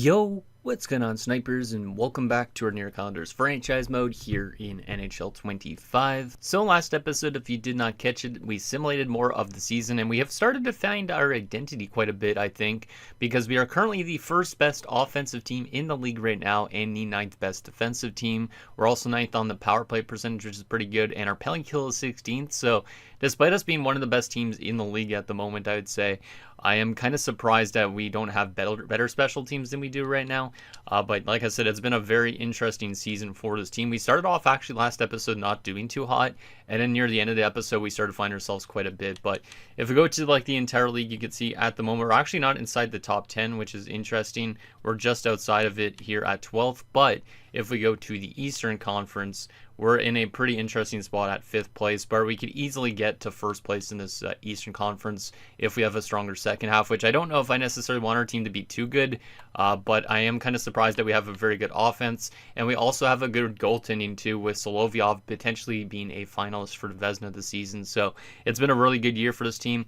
Yo, what's going on, snipers, and welcome back to our Near Calendars franchise mode here in NHL 25. So last episode, if you did not catch it, we simulated more of the season, and we have started to find our identity quite a bit, I think, because we are currently the first best offensive team in the league right now, and the ninth best defensive team. We're also ninth on the power play percentage, which is pretty good, and our penalty kill is 16th, so despite us being one of the best teams in the league at the moment, I would say, I am kind of surprised that we don't have better special teams than we do right now. But like I said, it's been a very interesting season for this team. We started off actually last episode not doing too hot, and then near the end of the episode we started to find ourselves quite a bit. But if we go to like the entire league, you can see at the moment we're actually not inside the top 10, which is interesting. We're just outside of it here at 12th. But if we go to the Eastern Conference, we're in a pretty interesting spot at 5th place, but we could easily get to 1st place in this Eastern Conference if we have a stronger second half, which I don't know if I necessarily want our team to be too good, but I am kind of surprised that we have a very good offense, and we also have a good goaltending too, with Solovyov potentially being a finalist for the Vezina this season. So it's been a really good year for this team.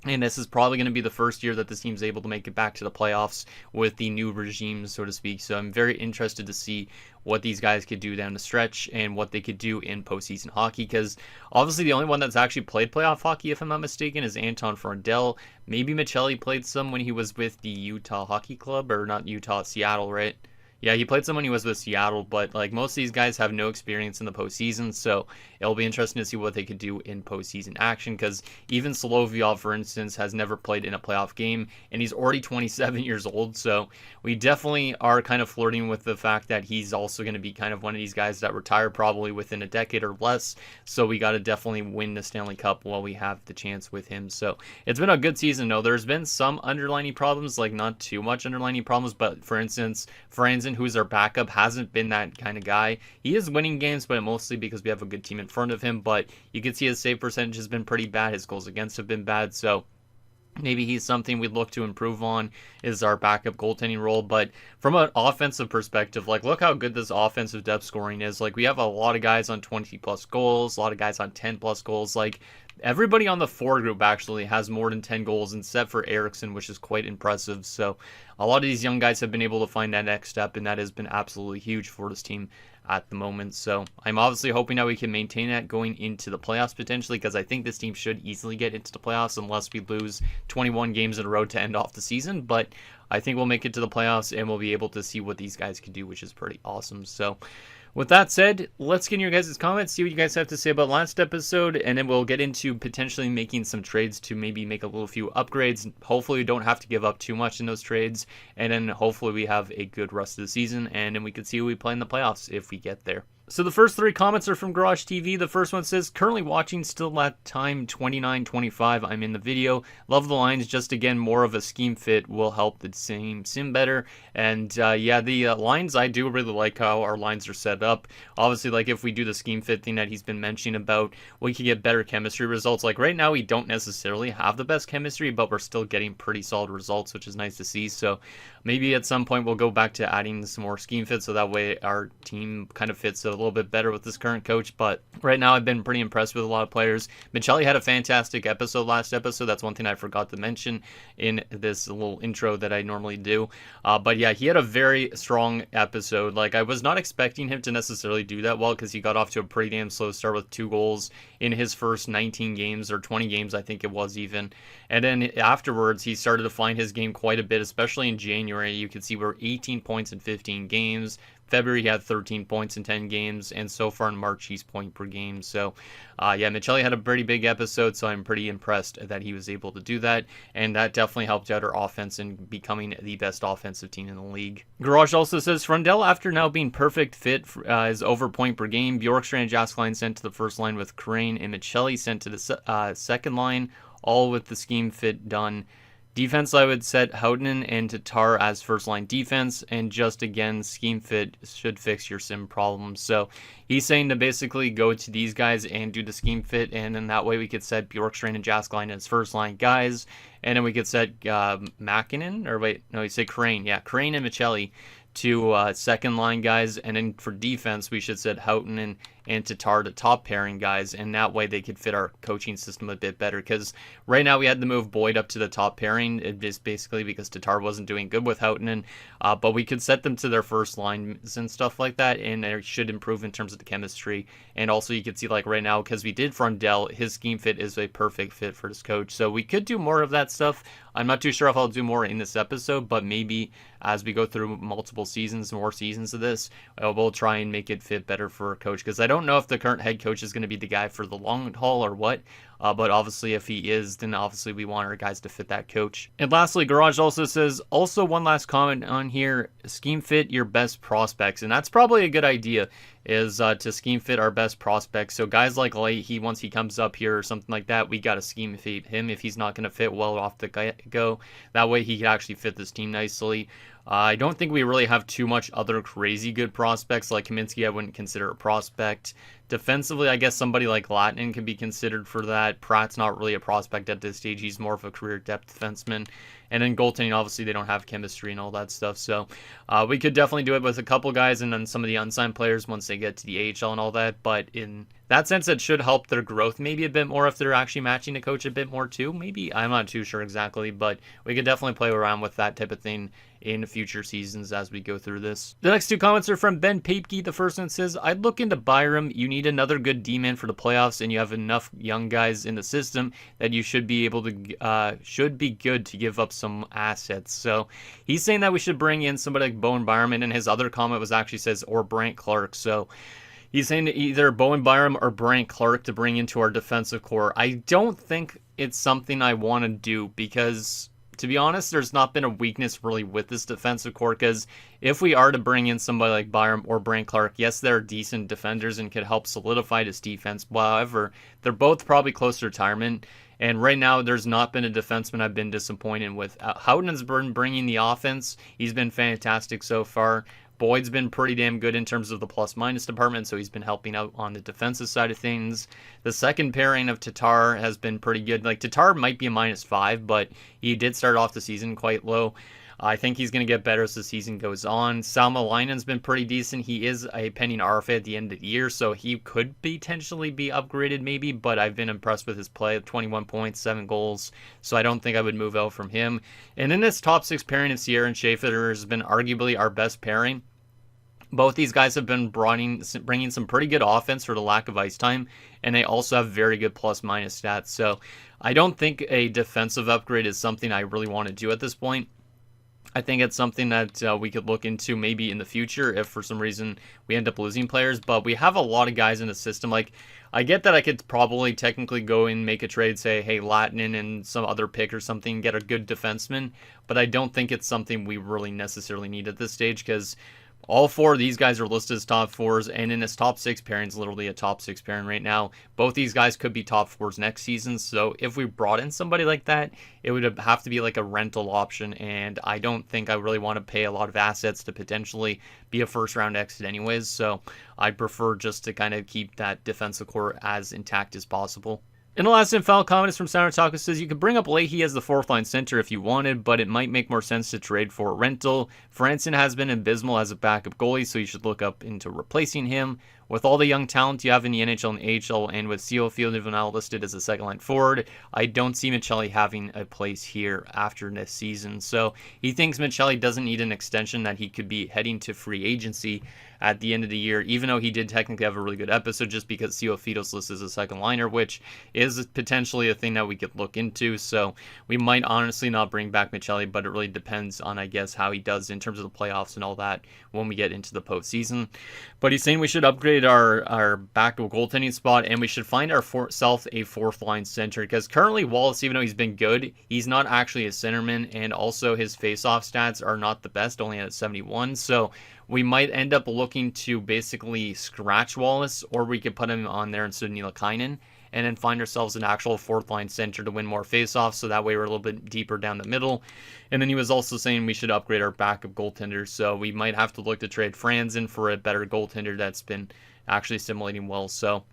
And this is probably going to be the first year that this team's able to make it back to the playoffs with the new regime, so to speak. So I'm very interested to see what these guys could do down the stretch and what they could do in postseason hockey, because obviously the only one that's actually played playoff hockey, if I'm not mistaken, is Anton Frondell. Maybe Michelli played some when he was with the Utah Hockey Club, or not Utah, Seattle, right? Yeah, he played some when he was with Seattle, but like most of these guys have no experience in the postseason, so it'll be interesting to see what they could do in postseason action, because even Solovyov, for instance, has never played in a playoff game, and he's already 27 years old, so we definitely are kind of flirting with the fact that he's also going to be kind of one of these guys that retire probably within a decade or less, so we got to definitely win the Stanley Cup while we have the chance with him. So it's been a good season, though. There's been some underlining problems, like not too much underlining problems, but for instance, Franzen, who's our backup, hasn't been that kind of guy. He is winning games, but mostly because we have a good team in front of him. But you can see his save percentage has been pretty bad. His goals against have been bad. So maybe he's something we'd look to improve on, is our backup goaltending role. But from an offensive perspective, like, look how good this offensive depth scoring is. Like, we have a lot of guys on 20 plus goals, a lot of guys on 10 plus goals. Like, everybody on the 4 group actually has more than 10 goals, except for Eriksson, which is quite impressive. So a lot of these young guys have been able to find that next step, and that has been absolutely huge for this team at the moment. So I'm obviously hoping that we can maintain that going into the playoffs potentially, because I think this team should easily get into the playoffs unless we lose 21 games in a row to end off the season. But I think we'll make it to the playoffs, and we'll be able to see what these guys can do, which is pretty awesome. So with that said, let's get in your guys' comments, see what you guys have to say about last episode, and then we'll get into potentially making some trades to maybe make a little few upgrades. Hopefully we don't have to give up too much in those trades, and then hopefully we have a good rest of the season, and then we can see who we play in the playoffs if we get there. So the first 3 comments are from Garage TV. The first one says, currently watching, still at time 29:25. I'm in the video. Love the lines. Just again, more of a scheme fit will help the sim better. And yeah, the lines, I do really like how our lines are set up. Obviously, like if we do the scheme fit thing that he's been mentioning about, we can get better chemistry results. Like right now, we don't necessarily have the best chemistry, but we're still getting pretty solid results, which is nice to see. So maybe at some point we'll go back to adding some more scheme fits, so that way our team kind of fits a little bit better with this current coach. But right now I've been pretty impressed with a lot of players. Michelli had a fantastic episode last episode. That's one thing I forgot to mention in this little intro that I normally do. But yeah, he had a very strong episode. Like, I was not expecting him to necessarily do that well, because he got off to a pretty damn slow start with 2 goals in his first 19 games, or 20 games I think it was even. And then afterwards he started to find his game quite a bit, especially in January. You can see we're 18 points in 15 games. February he had 13 points in 10 games, and so far in March he's point per game. So yeah, Michelli had a pretty big episode, so I'm pretty impressed that he was able to do that, and that definitely helped out our offense in becoming the best offensive team in the league. Garage also says, Frondell, after now being perfect fit, is over point per game. Bjorkstrand and Jaskline sent to the first line with Crane, and Michelli sent to the second line, all with the scheme fit done. Defense, I would set Houghton and Tatar as first-line defense, and just again, scheme fit should fix your sim problems. So he's saying to basically go to these guys and do the scheme fit, and then that way we could set Bjorkstrand and Jaskline as first-line guys, and then we could set Makinen, or wait, no, he said Crane. Yeah, Crane and Michelli to second-line guys, and then for defense, we should set Houghton and Tatar to top pairing guys, and that way they could fit our coaching system a bit better. Because right now we had to move Boyd up to the top pairing, just basically because Tatar wasn't doing good with Houghton, but we could set them to their first lines and stuff like that, and it should improve in terms of the chemistry. And also you could see like right now, because we did Frondell, his scheme fit is a perfect fit for this coach. So we could do more of that stuff. I'm not too sure if I'll do more in this episode, but maybe as we go through multiple seasons, more seasons of this, we'll try and make it fit better for a coach. Because I don't know if the current head coach is going to be the guy for the long haul or what. But obviously if he is, then obviously we want our guys to fit that coach. And lastly, Garage also says, also one last comment on here, scheme fit your best prospects. And that's probably a good idea, is to scheme fit our best prospects. So guys like Leahy, once he comes up here or something like that, we got to scheme fit him if he's not going to fit well off the go. That way he can actually fit this team nicely. I don't think we really have too much other crazy good prospects. Like Kaminsky, I wouldn't consider a prospect. Defensively, I guess somebody like Latinen can be considered for that. Pratt's not really a prospect at this stage. He's more of a career depth defenseman. And then goaltending, obviously, they don't have chemistry and all that stuff. So we could definitely do it with a couple guys and then some of the unsigned players once they get to the AHL and all that. But in that sense, it should help their growth maybe a bit more if they're actually matching the coach a bit more too. Maybe, I'm not too sure exactly, but we could definitely play around with that type of thing in future seasons as we go through this. The next two comments are from Ben Papke. The first one says, I'd look into Byram. You need another good D-man for the playoffs, and you have enough young guys in the system that you should be able to, should be good to give up some assets. So he's saying that we should bring in somebody like Bowen Byram, and then his other comment was actually says, or Brant Clark. So he's saying either Bowen Byram or Brant Clark to bring into our defensive core. I don't think it's something I want to do because, to be honest, there's not been a weakness really with this defensive core, because if we are to bring in somebody like Byram or Brant Clark, yes, they're decent defenders and could help solidify this defense. However, they're both probably close to retirement, and right now there's not been a defenseman I've been disappointed with. Houghton's been bringing the offense. He's been fantastic so far. Boyd's been pretty damn good in terms of the plus-minus department, so he's been helping out on the defensive side of things. The second pairing of Tatar has been pretty good. Like, Tatar might be a -5, but he did start off the season quite low. I think he's going to get better as the season goes on. Salmelainen's been pretty decent. He is a pending RFA at the end of the year, so he could potentially be upgraded maybe, but I've been impressed with his play. 21 points, 7 goals, so I don't think I would move out from him. And in this top 6 pairing of Sierra and Schaefer has been arguably our best pairing. Both these guys have been bringing some pretty good offense for the lack of ice time, and they also have very good plus-minus stats. So I don't think a defensive upgrade is something I really want to do at this point. I think it's something that we could look into maybe in the future if for some reason we end up losing players. But we have a lot of guys in the system. Like, I get that I could probably technically go and make a trade, say, hey, Latinen and some other pick or something, get a good defenseman. But I don't think it's something we really necessarily need at this stage, because all 4 of these guys are listed as top 4s, and in this top 6 pairing is literally a top 6 pairing right now. Both these guys could be top 4s next season, so if we brought in somebody like that, it would have to be like a rental option, and I don't think I really want to pay a lot of assets to potentially be a first-round exit anyways, so I prefer just to kind of keep that defensive core as intact as possible. And the last and final comment is from Sound Taco. Says, you could bring up Leahy as the 4th line center if you wanted, but it might make more sense to trade for a rental. Franson has been abysmal as a backup goalie, so you should look up into replacing him. With all the young talent you have in the NHL and AHL, and with Seofield now listed as a second-line forward, I don't see Michelli having a place here after this season. So he thinks Michelli doesn't need an extension, that he could be heading to free agency at the end of the year, even though he did technically have a really good episode, just because Seofiel's listed as a second liner, which is potentially a thing that we could look into. So we might honestly not bring back Michelli, but it really depends on, I guess, how he does in terms of the playoffs and all that when we get into the postseason. But he's saying we should upgrade our backup goaltending spot, and we should find ourselves a 4th line center, because currently Wallace, even though he's been good, he's not actually a centerman, and also his face-off stats are not the best, only at 71. So we might end up looking to basically scratch Wallace, or we could put him on there instead of Nielakainen, and then find ourselves an actual 4th line center to win more face-offs, so that way we're a little bit deeper down the middle. And then he was also saying we should upgrade our backup goaltenders, so we might have to look to trade Franzen for a better goaltender that's been actually simulating well. So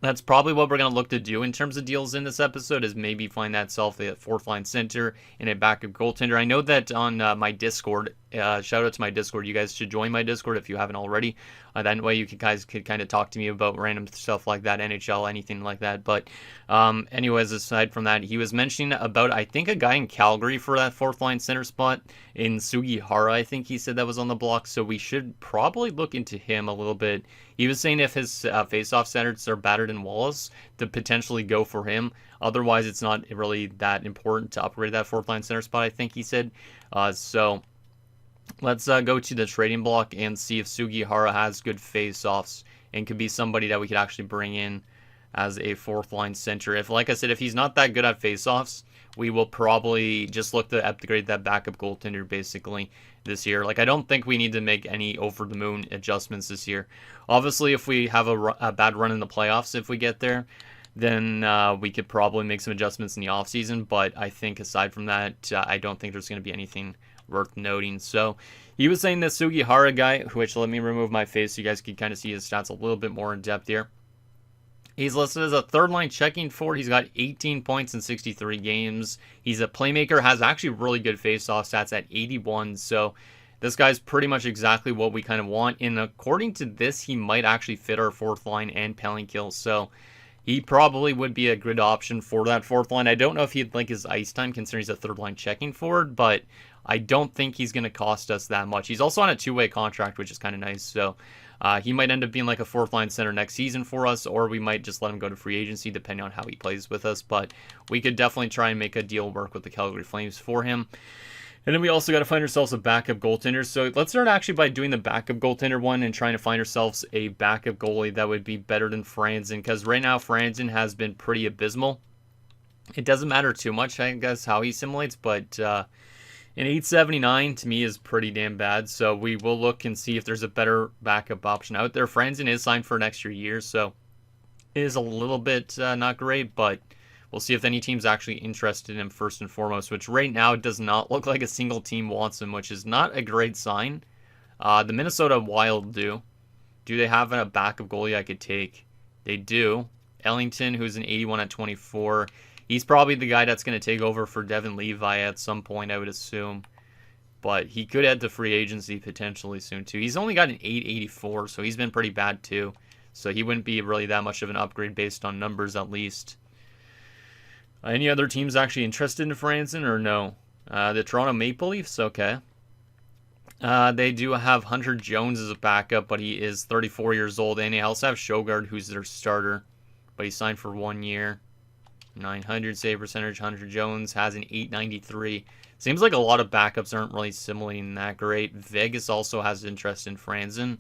That's probably what we're going to look to do in terms of deals in this episode, is maybe find that self a fourth line center and a backup goaltender. I know that on my Discord, shout out to my Discord. You guys should join my Discord if you haven't already. That way you guys could kind of talk to me about random stuff like that, NHL, anything like that. But anyways, aside from that, he was mentioning about, I think, a guy in Calgary for that fourth line center spot in Sugihara. I think he said that was on the block. So we should probably look into him a little bit. He was saying if his face-off centers are battered in Wallace, to potentially go for him. Otherwise, it's not really that important to upgrade that fourth line center spot, I think he said. So let's go to the trading block and see if Sugihara has good face-offs and could be somebody that we could actually bring in as a fourth line center. If, like I said, if he's not that good at face-offs, we will probably just look to upgrade that backup goaltender basically this year. Like, I don't think we need to make any over-the-moon adjustments this year. Obviously, if we have a bad run in the playoffs, if we get there, then we could probably make some adjustments in the offseason. But I think aside from that, I don't think there's going to be anything worth noting. So he was saying this Sugihara guy, which let me remove my face so you guys can kind of see his stats a little bit more in depth here. He's listed as a third-line checking forward. He's got 18 points in 63 games. He's a playmaker, has actually really good face-off stats at 81. So this guy's pretty much exactly what we kind of want. And according to this, he might actually fit our fourth line and penalty kill. So he probably would be a good option for that fourth line. I don't know if he'd like his ice time considering he's a third-line checking forward, but I don't think he's going to cost us that much. He's also on a two-way contract, which is kind of nice. So he might end up being like a fourth line center next season for us, or we might just let him go to free agency depending on how he plays with us. But we could definitely try and make a deal work with the Calgary Flames for him. And then we also got to find ourselves a backup goaltender. So let's start actually by doing the backup goaltender one and trying to find ourselves a backup goalie that would be better than Franzen. Because right now Franzen has been pretty abysmal. It doesn't matter too much, I guess, how he simulates, but an 879 to me is pretty damn bad, so we will look and see if there's a better backup option out there. Franzen is signed for an extra year, so it is a little bit not great, but we'll see if any team's actually interested in him first and foremost, which right now does not look like a single team wants him, which is not a great sign. The Minnesota Wild do. Do they have a backup goalie I could take? They do. Ellington, who's an 81 at 24. He's probably the guy that's going to take over for Devin Levi at some point, I would assume. But he could head to free agency potentially soon, too. He's only got an 884, so he's been pretty bad, too. So he wouldn't be really that much of an upgrade based on numbers, at least. Any other teams actually interested in Franzen, or no? The Toronto Maple Leafs? Okay. They do have Hunter Jones as a backup, but he is 34 years old. And they also have Sjogard, who's their starter. But he signed for 1 year. 900 save percentage. Hunter Jones has an 893. Seems like a lot of backups aren't really simulating that great. Vegas also has interest in Franzen.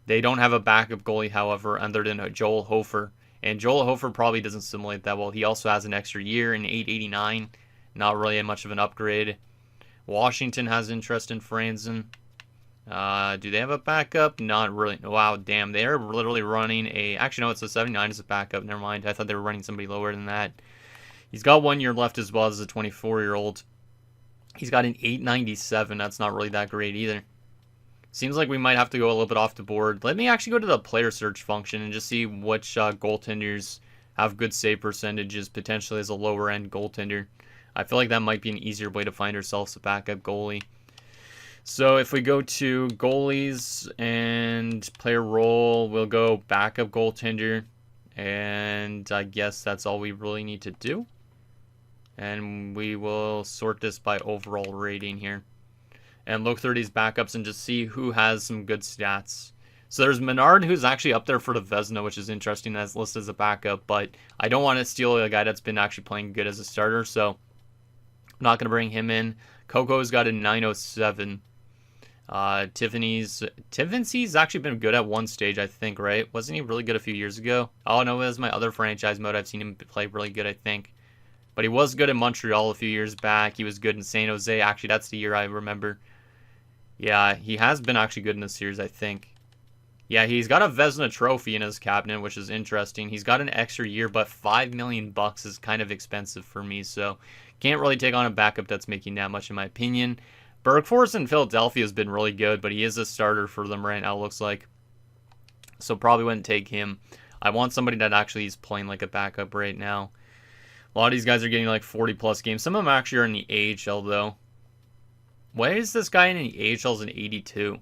They don't have a backup goalie, however, other than Joel Hofer. And Joel Hofer probably doesn't simulate that well. He also has an extra year, an 889. Not really much of an upgrade. Washington has interest in Franzen. Do they have a backup? Not really. Wow, damn. They're literally running a... Actually, no, it's a 79 as a backup. Never mind. I thought they were running somebody lower than that. He's got 1 year left as well as a 24-year-old. He's got an 897. That's not really that great either. Seems like we might have to go a little bit off the board. Let me actually go to the player search function and just see which goaltenders have good save percentages, potentially as a lower-end goaltender. I feel like that might be an easier way to find ourselves a backup goalie. So if we go to goalies and player role, we'll go backup goaltender. And I guess that's all we really need to do. And we will sort this by overall rating here. And look through these backups and just see who has some good stats. So there's Menard, who's actually up there for the Vezina, which is interesting as listed as a backup. But I don't want to steal a guy that's been actually playing good as a starter. So I'm not going to bring him in. Coco's got a 907. Tiffany's actually been good at one stage, I think, right? Wasn't he really good a few years ago? Oh, no, it was my other franchise mode. I've seen him play really good, I think. But he was good in Montreal a few years back. He was good in San Jose. Actually, that's the year I remember. Yeah, he has been actually good in this series, I think. Yeah, he's got a Vezina trophy in his cabinet, which is interesting. He's got an extra year, but $5 million is kind of expensive for me, so can't really take on a backup that's making that much, in my opinion. Bergfors in Philadelphia has been really good, but he is a starter for them right now, looks like. So probably wouldn't take him. I want somebody that actually is playing like a backup right now. A lot of these guys are getting like 40 plus games. Some of them actually are in the AHL though. Why is this guy in the AHL as an 82?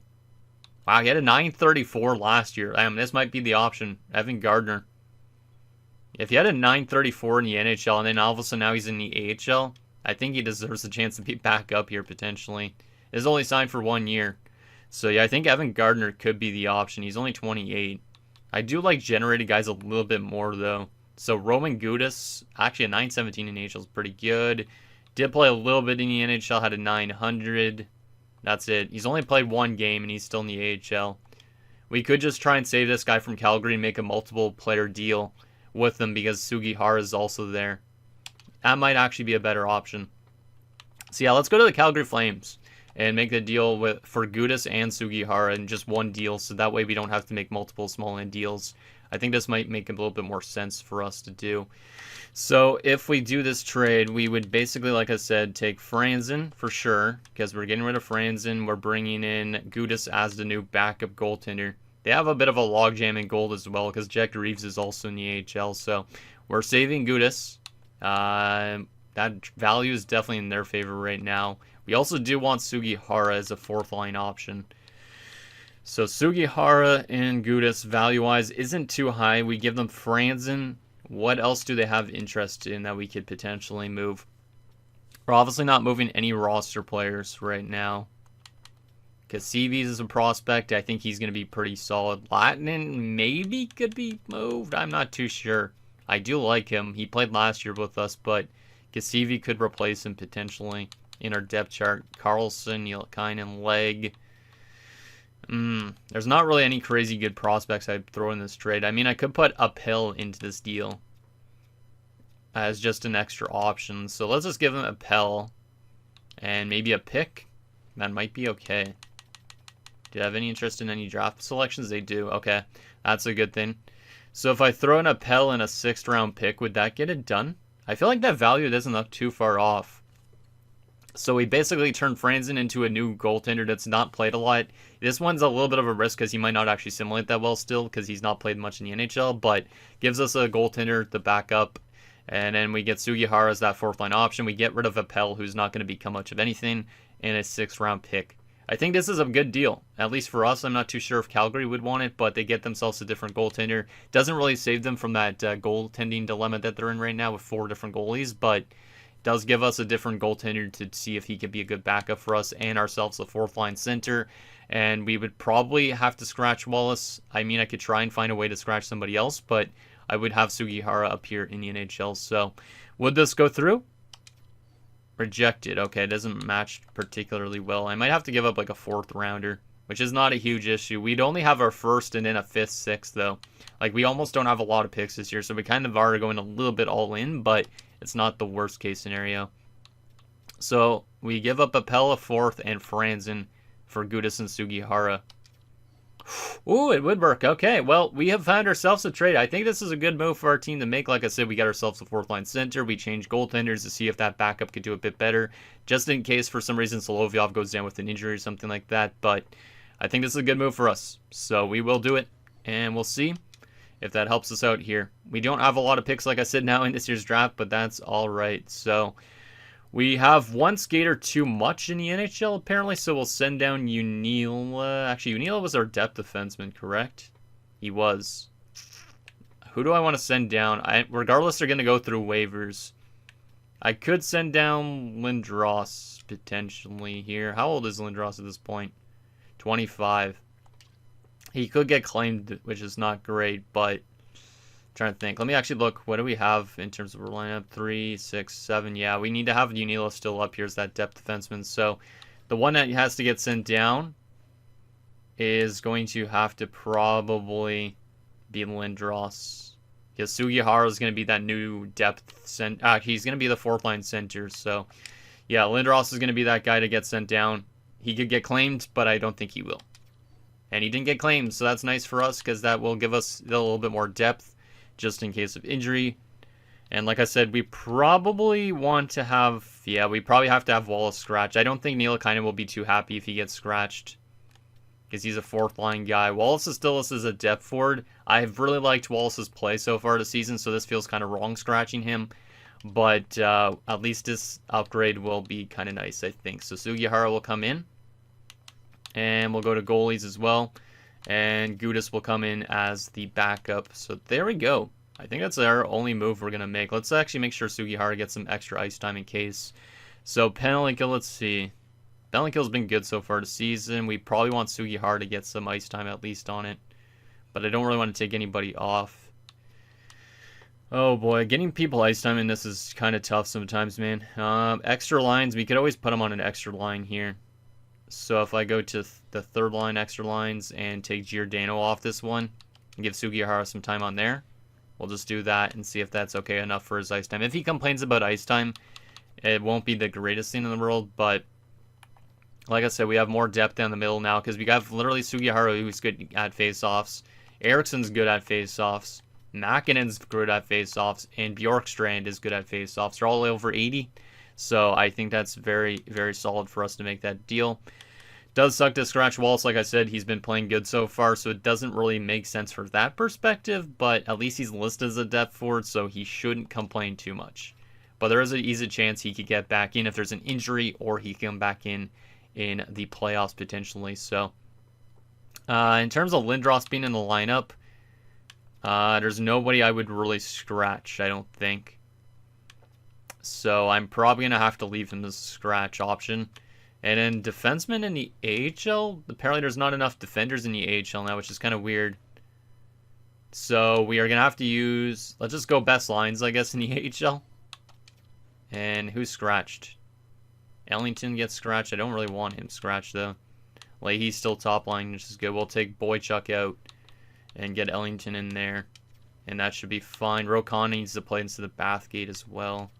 Wow, he had a 934 last year. This might be the option. Evan Gardner. If he had a 934 in the NHL and then all of a sudden now he's in the AHL, I think he deserves a chance to be back up here potentially. He's only signed for 1 year. So yeah, I think Evan Gardner could be the option. He's only 28. I do like generated guys a little bit more though. So Roman Gudis, actually a 917 in NHL is pretty good. Did play a little bit in the NHL, had a 900. That's it. He's only played 1 game and he's still in the AHL. We could just try and save this guy from Calgary and make a multiple player deal with them because Sugihara is also there. That might actually be a better option. So yeah, let's go to the Calgary Flames and make the deal for Gudis and Sugihara in just 1 deal, so that way we don't have to make multiple small end deals. I think this might make a little bit more sense for us to do. So if we do this trade, we would basically, like I said, take Franzen for sure, because we're getting rid of Franzen. We're bringing in Gudis as the new backup goaltender. They have a bit of a logjam in gold as well, because Jack Reeves is also in the AHL, so we're saving Gudis. That value is definitely in their favor right now. We also do want Sugihara as a 4th line option. So Sugihara and Gudis value-wise isn't too high. We give them Franzen. What else do they have interest in that we could potentially move? We're obviously not moving any roster players right now. Cassivis is a prospect. I think he's going to be pretty solid. Latinen maybe could be moved. I'm not too sure. I do like him. He played last year with us, but Cassivi could replace him potentially in our depth chart. Carlson, Yelkainen, Leg. There's not really any crazy good prospects I'd throw in this trade. I mean, I could put Uphill into this deal as just an extra option. So let's just give him Uphill and maybe a pick. That might be okay. Do you have any interest in any draft selections? They do. Okay, that's a good thing. So if I throw in Uphill and a 6th round pick, would that get it done? I feel like that value doesn't look too far off. So we basically turned Franzen into a new goaltender that's not played a lot. This one's a little bit of a risk because he might not actually simulate that well still because he's not played much in the NHL, but gives us a goaltender to back up. And then we get Sugihara as that 4th line option. We get rid of Appel, who's not going to become much of anything, and a 6th round pick. I think this is a good deal, at least for us. I'm not too sure if Calgary would want it, but they get themselves a different goaltender. Doesn't really save them from that goaltending dilemma that they're in right now with 4 different goalies, but does give us a different goaltender to see if he could be a good backup for us and ourselves a 4th line center. And we would probably have to scratch Wallace. I mean, I could try and find a way to scratch somebody else, but I would have Sugihara up here in the NHL. So would this go through? Rejected. Okay, it doesn't match particularly well. I might have to give up like a 4th rounder, which is not a huge issue. We'd only have our 1st and then a 5th, 6th though. Like we almost don't have a lot of picks this year, so we kind of are going a little bit all in, but it's not the worst case scenario. So we give up Appel a 4th and Franzen for Gudis and Sugihara. Ooh, it would work. Okay, well, we have found ourselves a trade. I think this is a good move for our team to make. Like I said, we got ourselves a 4th line center. We changed goaltenders to see if that backup could do a bit better, just in case for some reason Solovyov goes down with an injury or something like that. But I think this is a good move for us. So we will do it, and we'll see if that helps us out here. We don't have a lot of picks, like I said, now in this year's draft, but that's all right. So we have 1 skater too much in the NHL, apparently, so we'll send down Unila. Actually, Unila was our depth defenseman, correct? He was. Who do I want to send down? Regardless, they're going to go through waivers. I could send down Lindros, potentially, here. How old is Lindros at this point? 25. He could get claimed, which is not great, but trying to think. Let me actually look. What do we have in terms of our lineup? 3, 6, 7. Yeah, we need to have Unila still up here as that depth defenseman. So the one that has to get sent down is going to have to probably be Lindros. Because Sugihara is going to be that new depth center. He's going to be the 4th line center. So yeah, Lindros is going to be that guy to get sent down. He could get claimed, but I don't think he will. And he didn't get claimed, so that's nice for us because that will give us a little bit more depth just in case of injury. And like I said, we probably want to have, we probably have to have Wallace scratch. I don't think Neil Kainen will be too happy if he gets scratched because he's a fourth line guy. Wallace is still listed as a depth forward. I've really liked Wallace's play so far this season, so this feels kind of wrong scratching him. But at least this upgrade will be kind of nice, I think. So Sugihara will come in. And we'll go to goalies as well. And Gudis will come in as the backup. So there we go. I think that's our only move we're going to make. Let's actually make sure Sugihara gets some extra ice time in case. So penalty kill, let's see. Penalty kill's been good so far this season. We probably want Sugihara to get some ice time at least on it. But I don't really want to take anybody off. Oh boy, getting people ice time in this is kind of tough sometimes, man. Extra lines, we could always put them on an extra line here. So if I go to the third line extra lines and take Giordano off this one and give Sugihara some time on there, we'll just do that and see if that's okay enough for his ice time. If he complains about ice time, it won't be the greatest thing in the world, but like I said, we have more depth down the middle now because we got literally Sugihara, who's good at face-offs. Eriksson's good at face-offs. Makinen's good at face-offs. And Bjorkstrand is good at face-offs. They're all over 80. So I think that's very, very solid for us to make that deal. Does suck to scratch Wallace. Like I said, he's been playing good so far, so it doesn't really make sense for that perspective. But at least he's listed as a depth forward, so he shouldn't complain too much. But there is an easy chance he could get back in if there's an injury, or he can come back in the playoffs potentially. So in terms of Lindros being in the lineup, there's nobody I would really scratch, I don't think. So I'm probably going to have to leave him as a scratch option. And then defensemen in the AHL, apparently there's not enough defenders in the AHL now, which is kind of weird. So we are going to have to use, let's just go best lines, I guess, in the AHL. And who's scratched? Ellington gets scratched. I don't really want him scratched, though. Leahy's still top line, which is good. We'll take Boychuk out and get Ellington in there. And that should be fine. Rokan needs to play into the Bathgate as well.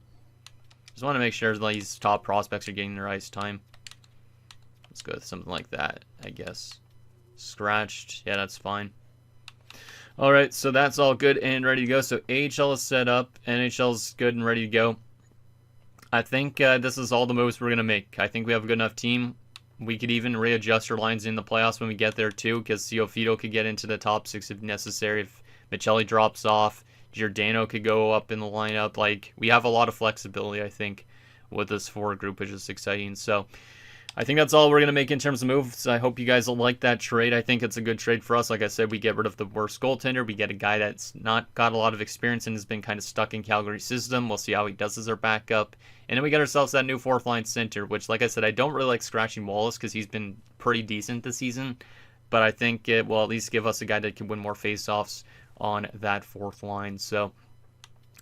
Just want to make sure that these top prospects are getting their ice time. Let's go with something like that, I guess. Scratched. Yeah, that's fine. Alright, so that's all good and ready to go. So AHL is set up. NHL is good and ready to go. I think this is all the moves we're going to make. I think we have a good enough team. We could even readjust our lines in the playoffs when we get there too, because Ciofito could get into the top 6 if necessary. If Michelli drops off, Giordano could go up in the lineup. Like, we have a lot of flexibility, I think, with this forward group, which is exciting. So I think that's all we're going to make in terms of moves. I hope you guys will like that trade. I think it's a good trade for us. Like I said, we get rid of the worst goaltender. We get a guy that's not got a lot of experience and has been kind of stuck in Calgary's system. We'll see how he does as our backup. And then we get ourselves that new fourth line center, which, like I said, I don't really like scratching Wallace because he's been pretty decent this season. But I think it will at least give us a guy that can win more faceoffs on that fourth line. So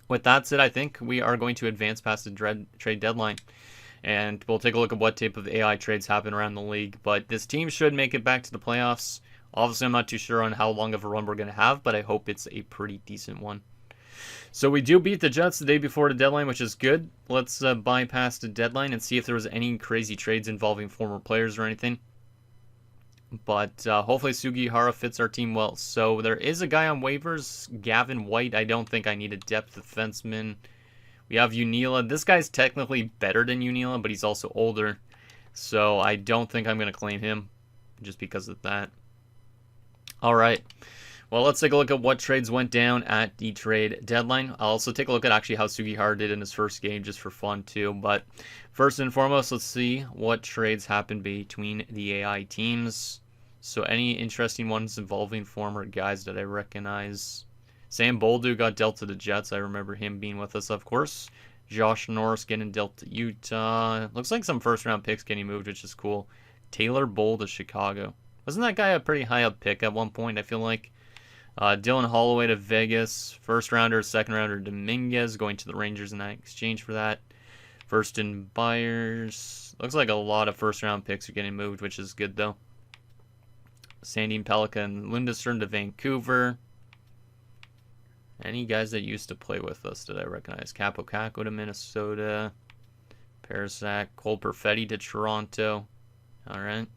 with that said, I think we are going to advance past the trade deadline. And we'll take a look at what type of AI trades happen around the league. But this team should make it back to the playoffs. Obviously, I'm not too sure on how long of a run we're going to have, but I hope it's a pretty decent one. So we do beat the Jets the day before the deadline, which is good. Let's bypass the deadline and see if there was any crazy trades involving former players or anything. But hopefully Sugihara fits our team well. So there is a guy on waivers, Gavin White. I don't think I need a depth defenseman. We have Unila. This guy's technically better than Unila, but he's also older. So I don't think I'm going to claim him just because of that. All right. Well, let's take a look at what trades went down at the trade deadline. I'll also take a look at actually how Sugihara did in his first game just for fun too. But first and foremost, let's see what trades happened between the AI teams. So any interesting ones involving former guys that I recognize. Sam Boldu got dealt to the Jets. I remember him being with us, of course. Josh Norris getting dealt to Utah. Looks like some first-round picks getting moved, which is cool. Taylor Boll to Chicago. Wasn't that guy a pretty high-up pick at one point, I feel like? Dylan Holloway to Vegas. First-rounder, second-rounder Dominguez going to the Rangers in exchange for that. First and buyers. Looks like a lot of first-round picks are getting moved, which is good, though. Sandin Pellikka and Lundestrom to Vancouver. Any guys that used to play with us did I recognize? Capo Caco to Minnesota. Parasak. Cole Perfetti to Toronto. Alright.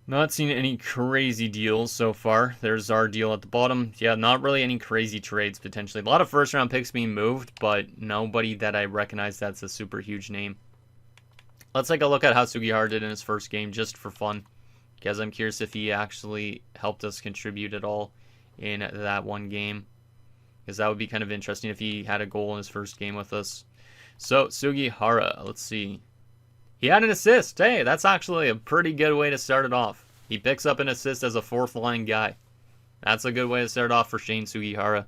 Not seen any crazy deals so far. There's our deal at the bottom. Yeah, not really any crazy trades potentially. A lot of first round picks being moved, but nobody that I recognize that's a super huge name. Let's take a look at how Sugihara did in his first game just for fun. because I'm curious if he actually helped us contribute at all in that one game, because that would be kind of interesting if he had a goal in his first game with us. So, Sugihara, let's see. He had an assist. Hey, that's actually a pretty good way to start it off. He picks up an assist as a fourth line guy. That's a good way to start off for Shane Sugihara.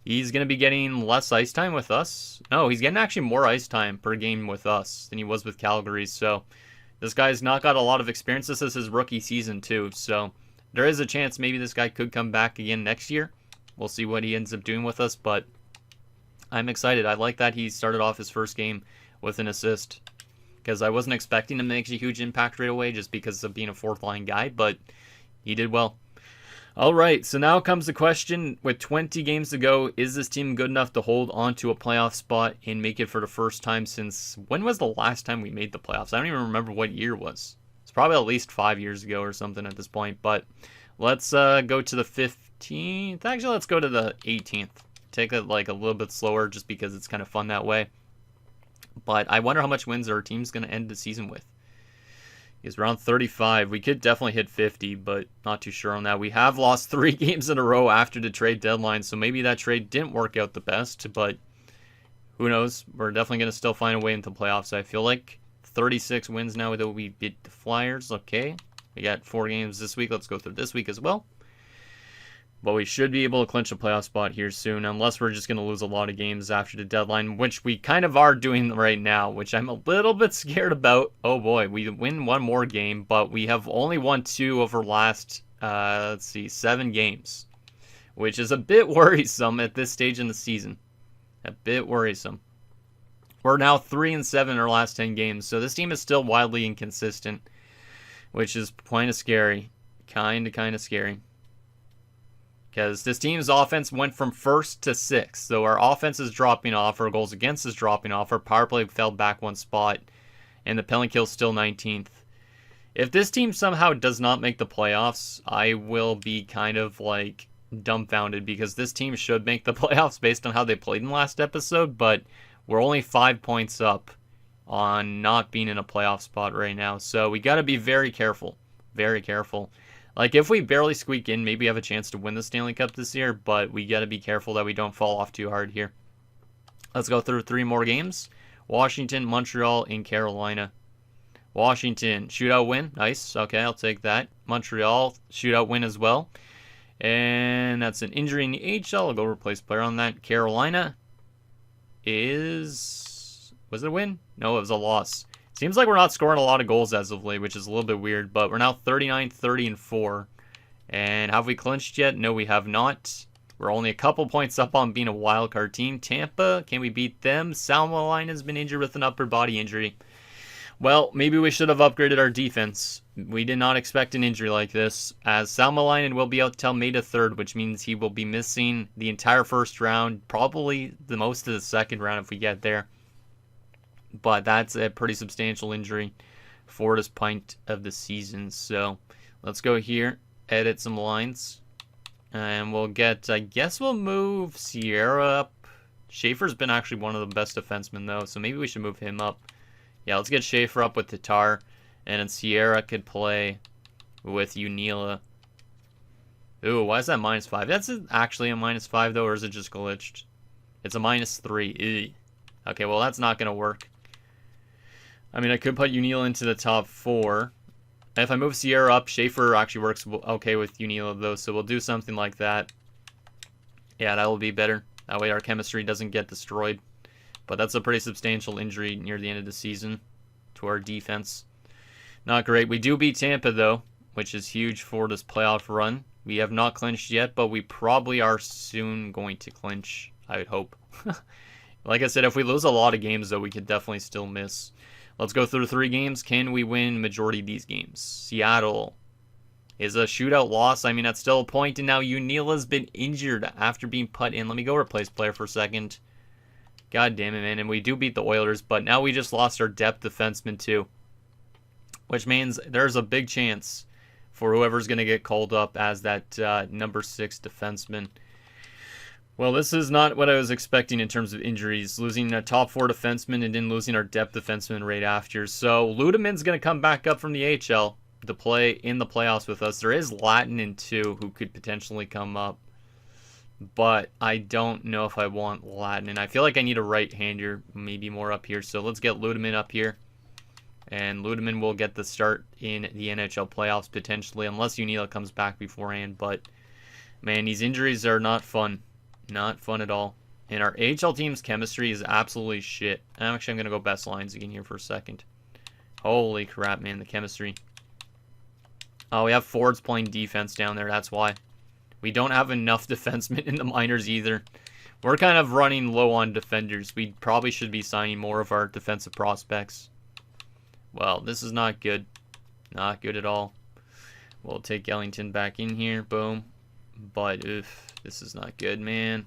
He's going to be getting less ice time with us. No, he's getting actually more ice time per game with us than he was with Calgary. So this guy's not got a lot of experience. This is his rookie season too. So there is a chance maybe this guy could come back again next year. We'll see what he ends up doing with us. But I'm excited. I like that he started off his first game with an assist, because I wasn't expecting him to make a huge impact right away just because of being a fourth line guy. But he did well. All right, so now comes the question, with 20 games to go, is this team good enough to hold on to a playoff spot and make it for the first time since, when was the last time we made the playoffs? I don't even remember what year it was. It's probably at least 5 years ago or something at this point, but let's go to the 15th. Actually, let's go to the 18th. Take it like a little bit slower just because it's kind of fun that way. But I wonder how much wins our team's going to end the season with. He's around 35. We could definitely hit 50, but not too sure on that. We have lost 3 games in a row after the trade deadline, so maybe that trade didn't work out the best, but who knows? We're definitely going to still find a way into playoffs, I feel like. 36 wins now that we beat the Flyers. Okay, we got 4 games this week. Let's go through this week as well. But we should be able to clinch a playoff spot here soon, unless we're just going to lose a lot of games after the deadline, which we kind of are doing right now, which I'm a little bit scared about. Oh boy, we win 1 more game, but we have only won 2 over last, 7 games, which is a bit worrisome at this stage in the season. A bit worrisome. We're now 3-7 in our last 10 games, so this team is still wildly inconsistent, which is kind of scary. Kind of scary. Because this team's offense went from 1st to 6th. So our offense is dropping off. Our goals against is dropping off. Our power play fell back 1 spot. And the penalty kill is still 19th. If this team somehow does not make the playoffs, I will be kind of like dumbfounded. Because this team should make the playoffs based on how they played in the last episode. But we're only 5 points up on not being in a playoff spot right now. So we got to be very careful. Very careful. Like, if we barely squeak in, maybe have a chance to win the Stanley Cup this year, but we got to be careful that we don't fall off too hard here. Let's go through 3 more games. Washington, Montreal, and Carolina. Washington, shootout win. Nice. Okay, I'll take that. Montreal, shootout win as well. And that's an injury in the AHL. I'll go replace player on that. Carolina was it a win? No, it was a loss. Seems like we're not scoring a lot of goals as of late, which is a little bit weird, but we're now 39, 30, and 4. And have we clinched yet? No, we have not. We're only a couple points up on being a wild card team. Tampa, can we beat them? Salmelainen has been injured with an upper body injury. Well, maybe we should have upgraded our defense. We did not expect an injury like this, as Salmelainen will be out till May the 3rd, which means he will be missing the entire first round, probably the most of the second round if we get there. But that's a pretty substantial injury for this point of the season. So let's go here, edit some lines. And we'll get, I guess we'll move Sierra up. Schaefer's been actually one of the best defensemen though, so maybe we should move him up. Yeah, let's get Schaefer up with Tatar. And then Sierra could play with Unila. Ooh, why is that -5? That's actually a -5 though, or is it just glitched? It's a -3. Ew. Okay, well that's not going to work. I mean, I could put Unila into the top 4. If I move Sierra up, Schaefer actually works okay with Unila, though, so we'll do something like that. Yeah, that will be better. That way our chemistry doesn't get destroyed. But that's a pretty substantial injury near the end of the season to our defense. Not great. We do beat Tampa, though, which is huge for this playoff run. We have not clinched yet, but we probably are soon going to clinch, I would hope. Like I said, if we lose a lot of games, though, we could definitely still miss. Let's go through 3 games. Can we win majority of these games? Seattle is a shootout loss. I mean, that's still a point, and now Unila's been injured after being put in. Let me go replace player for a second. God damn it, man. And we do beat the Oilers, but now we just lost our depth defenseman, too. Which means there's a big chance for whoever's going to get called up as that number 6 defenseman. Well, this is not what I was expecting in terms of injuries. Losing a top 4 defenseman and then losing our depth defenseman right after. So, Ludeman's going to come back up from the AHL. to play in the playoffs with us. There is Latin in 2 who could potentially come up, but I don't know if I want Latin. And I feel like I need a right-hander, maybe more up here. So let's get Ludeman up here. And Ludeman will get the start in the NHL playoffs potentially, unless Unila comes back beforehand. But, man, these injuries are not fun. Not fun at all. And our AHL team's chemistry is absolutely shit. I'm going to go best lines again here for a second. Holy crap, man, the chemistry. Oh, we have forwards playing defense down there. That's why. We don't have enough defensemen in the minors either. We're kind of running low on defenders. We probably should be signing more of our defensive prospects. Well, this is not good. Not good at all. We'll take Ellington back in here. Boom. But, oof, this is not good, man.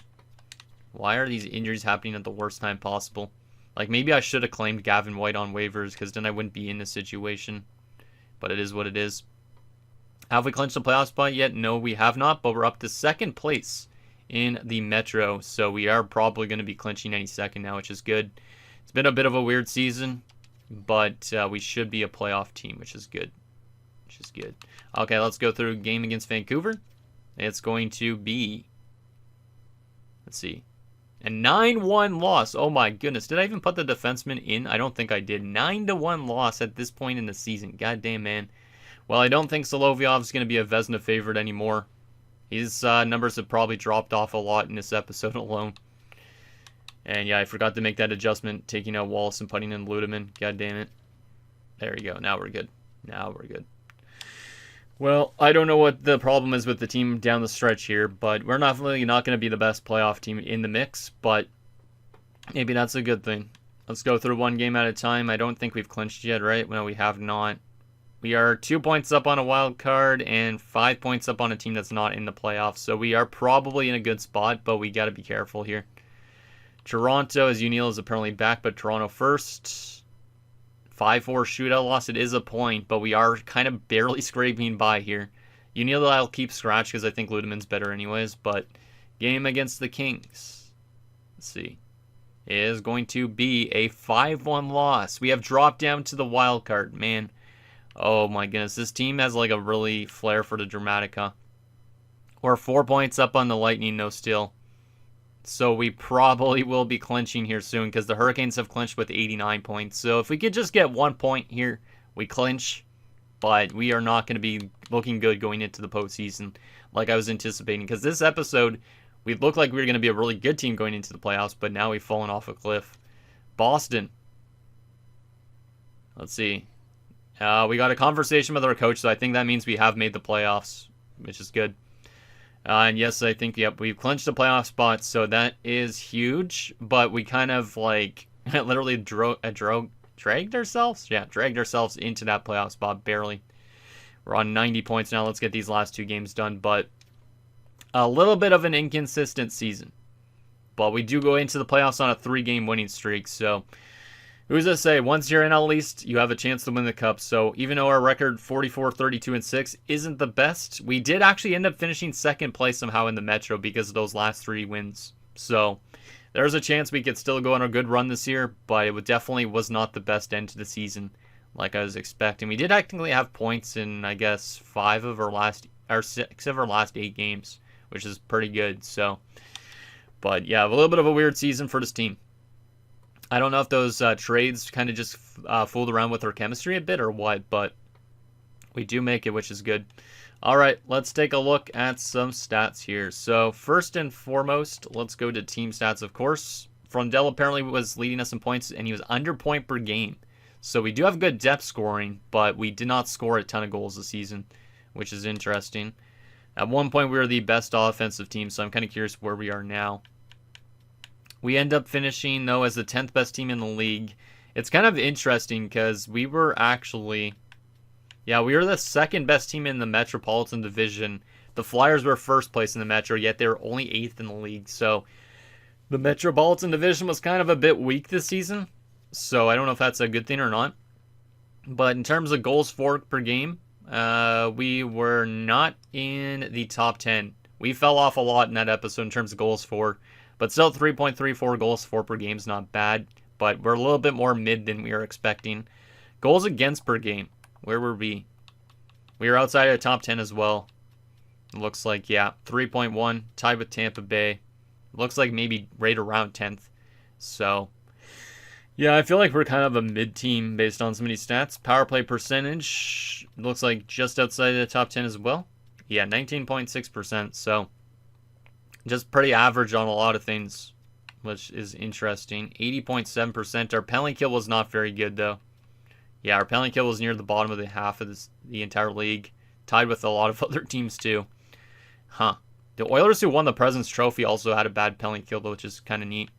Why are these injuries happening at the worst time possible? Like, maybe I should have claimed Gavin White on waivers, because then I wouldn't be in this situation. But it is what it is. Have we clinched the playoff spot yet? No, we have not, but we're up to second place in the Metro. So we are probably going to be clinching any second now, which is good. It's been a bit of a weird season, but we should be a playoff team, which is good. Which is good. Okay, let's go through a game against Vancouver. It's going to be, let's see, a 9-1 loss. Oh my goodness. Did I even put the defenseman in? I don't think I did. 9-1 loss at this point in the season. Goddamn, man. Well, I don't think Solovyov is going to be a Vezina favorite anymore. His numbers have probably dropped off a lot in this episode alone. And yeah, I forgot to make that adjustment, taking out Wallace and putting in Ludeman. God damn it. There we go. Now we're good. Now we're good. Well, I don't know what the problem is with the team down the stretch here, but we're not really not going to be the best playoff team in the mix, but maybe that's a good thing. Let's go through one game at a time. I don't think we've clinched yet, right? No, we have not. We are 2 points up on a wild card and 5 points up on a team that's not in the playoffs, so we are probably in a good spot, but we got to be careful here. Toronto, as Unil is apparently back, but Toronto first. 5-4 shootout loss. It is a point, but we are kind of barely scraping by here. Unil I'll keep scratch because I think Ludeman's better anyways, but game against the Kings, let's see, is going to be a 5-1 loss. We have dropped down to the wild card, man. Oh my goodness, this team has like a really flair for the dramatic, huh? We're 4 points up on the Lightning, no steal. So we probably will be clinching here soon because the Hurricanes have clinched with 89 points. So if we could just get 1 point here, we clinch. But we are not going to be looking good going into the postseason like I was anticipating. Because this episode, we looked like we were going to be a really good team going into the playoffs, but now we've fallen off a cliff. Boston. Let's see. We got a conversation with our coach, so I think that means we have made the playoffs, which is good. And yes, I think, yep, we've clinched the playoff spot, so that is huge. But we kind of, like, literally dragged ourselves? Yeah, dragged ourselves into that playoff spot, barely. We're on 90 points now. Let's get these last 2 games done. But a little bit of an inconsistent season. But we do go into the playoffs on a 3-game winning streak, so who's to say? Once you're in, at least, you have a chance to win the cup. So even though our record 44, 32, and 6 isn't the best, we did actually end up finishing second place somehow in the Metro because of those last 3 wins. So there's a chance we could still go on a good run this year, but it definitely was not the best end to the season like I was expecting. We did technically have points in, I guess, 6 of our last 8 games, which is pretty good. So, but yeah, a little bit of a weird season for this team. I don't know if those trades kind of just fooled around with our chemistry a bit or what, but we do make it, which is good. All right, let's take a look at some stats here. So first and foremost, let's go to team stats, of course. Frondell apparently was leading us in points, and he was under point per game. So we do have good depth scoring, but we did not score a ton of goals this season, which is interesting. At one point, we were the best offensive team, so I'm kind of curious where we are now. We end up finishing, though, as the 10th best team in the league. It's kind of interesting because we were actually, we were the 2nd best team in the Metropolitan Division. The Flyers were 1st place in the Metro, yet they were only 8th in the league. So the Metropolitan Division was kind of a bit weak this season. So I don't know if that's a good thing or not. But in terms of goals for per game, we were not in the top 10. We fell off a lot in that episode in terms of goals for. But still, 3.34 goals for per game is not bad. But we're a little bit more mid than we were expecting. Goals against per game. Where were we? We are outside of the top 10 as well. It looks like, yeah, 3.1, tied with Tampa Bay. Looks like maybe right around 10th. So, yeah, I feel like we're kind of a mid-team based on some of these stats. Power play percentage looks like just outside of the top 10 as well. Yeah, 19.6%. So, just pretty average on a lot of things, which is interesting. 80.7%. Our penalty kill was not very good, though. Yeah, our penalty kill was near the bottom of the half of the entire league. Tied with a lot of other teams, too. Huh. The Oilers who won the President's Trophy also had a bad penalty kill, though, which is kind of neat.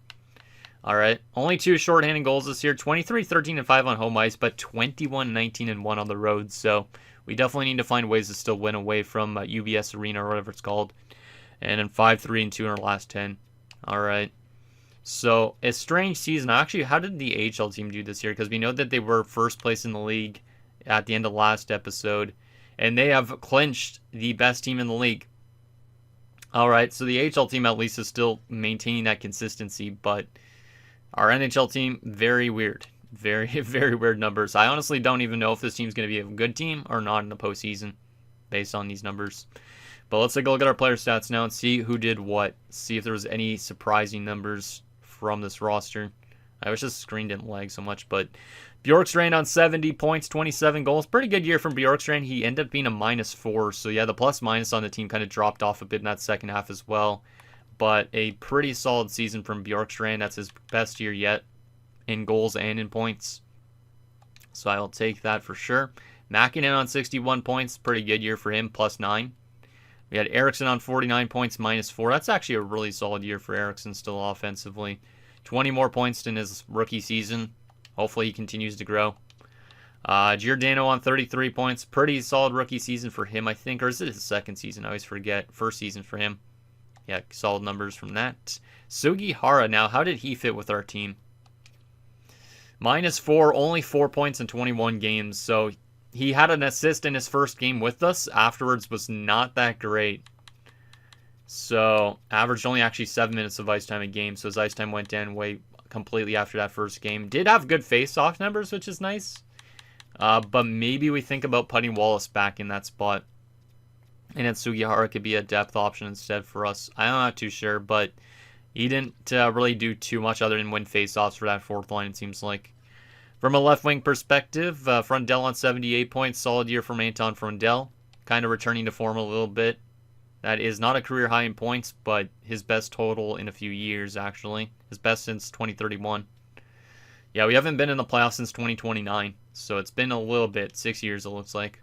All right. Only 2 shorthanded goals this year. 23-13-5 on home ice, but 21-19-1 on the road. So we definitely need to find ways to still win away from UBS Arena or whatever it's called. And then 5-3-2 in our last 10. All right. So a strange season. Actually, how did the AHL team do this year? Because we know that they were first place in the league at the end of last episode. And they have clinched the best team in the league. All right, so the AHL team at least is still maintaining that consistency, but our NHL team, very weird. Very, very weird numbers. I honestly don't even know if this team's going to be a good team or not in the postseason based on these numbers. But let's take a look at our player stats now and see who did what. See if there was any surprising numbers from this roster. I wish this screen didn't lag so much, but Bjorkstrand on 70 points, 27 goals. Pretty good year from Bjorkstrand. He ended up being a -4. So yeah, the plus-minus on the team kind of dropped off a bit in that second half as well. But a pretty solid season from Bjorkstrand. That's his best year yet in goals and in points. So I will take that for sure. Mäkinen on 61 points. Pretty good year for him, +9. We had Eriksson on 49 points, -4. That's actually a really solid year for Eriksson still offensively. 20 more points than his rookie season. Hopefully he continues to grow. Giordano on 33 points. Pretty solid rookie season for him, I think. Or is it his second season? I always forget. First season for him. Yeah, solid numbers from that. Sugihara, now, how did he fit with our team? -4, only 4 points in 21 games. So he had an assist in his first game with us. Afterwards was not that great. So averaged only actually 7 minutes of ice time a game. So his ice time went down way completely after that first game. Did have good face-off numbers, which is nice. But maybe we think about putting Wallace back in that spot. And then Sugihara could be a depth option instead for us. I'm not too sure, but he didn't really do too much other than win face-offs for that fourth line, it seems like. From a left-wing perspective, Frundell on 78 points. Solid year from Anton Frundell. Kind of returning to form a little bit. That is not a career high in points, but his best total in a few years, actually. His best since 2031. Yeah, we haven't been in the playoffs since 2029, so it's been a little bit. 6 years, it looks like.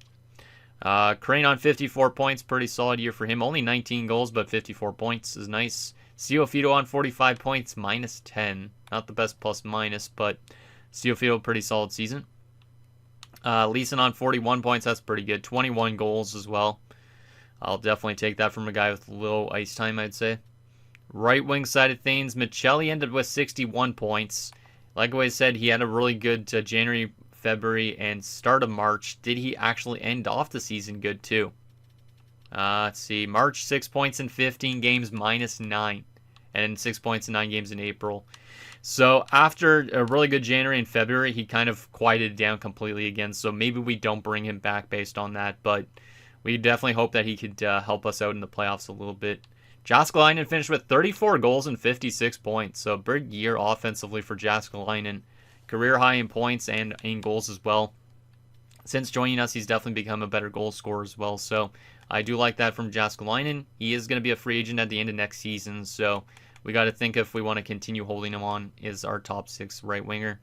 Crane on 54 points. Pretty solid year for him. Only 19 goals, but 54 points is nice. Ciofito on 45 points, -10. Not the best plus-minus, but Ciofito, pretty solid season. Leeson on 41 points. That's pretty good. 21 goals as well. I'll definitely take that from a guy with low ice time, I'd say. Right wing side of things, Michelli ended with 61 points. Like I said, he had a really good January, February, and start of March. Did he actually end off the season good, too? Let's see. March, 6 points in 15 games, -9. And 6 points in 9 games in April. So after a really good January and February, he kind of quieted down completely again. So maybe we don't bring him back based on that. But we definitely hope that he could help us out in the playoffs a little bit. Jääskeläinen finished with 34 goals and 56 points. So a big year offensively for Jääskeläinen. Career high in points and in goals as well. Since joining us, he's definitely become a better goal scorer as well. So I do like that from Jääskeläinen. He is going to be a free agent at the end of next season. So we got to think if we want to continue holding him on is our top 6 right winger.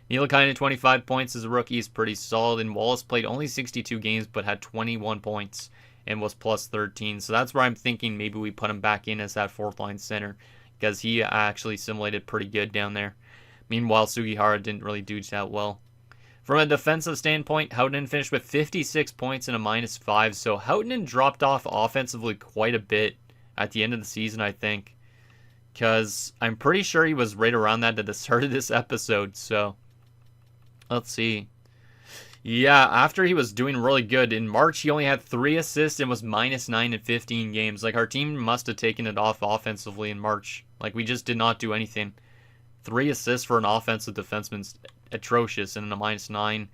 Nielikainen, 25 points as a rookie, is pretty solid. And Wallace played only 62 games but had 21 points and was +13. So that's where I'm thinking maybe we put him back in as that fourth line center because he actually assimilated pretty good down there. Meanwhile, Sugihara didn't really do that well. From a defensive standpoint, Houghton finished with 56 points and a -5. So Houghton dropped off offensively quite a bit at the end of the season, I think. Because I'm pretty sure he was right around that at the start of this episode. So let's see. Yeah, after he was doing really good, in March he only had 3 assists and was -9 in 15 games. Like, our team must have taken it off offensively in March. Like, we just did not do anything. 3 assists for an offensive defenseman's atrocious, and a -9.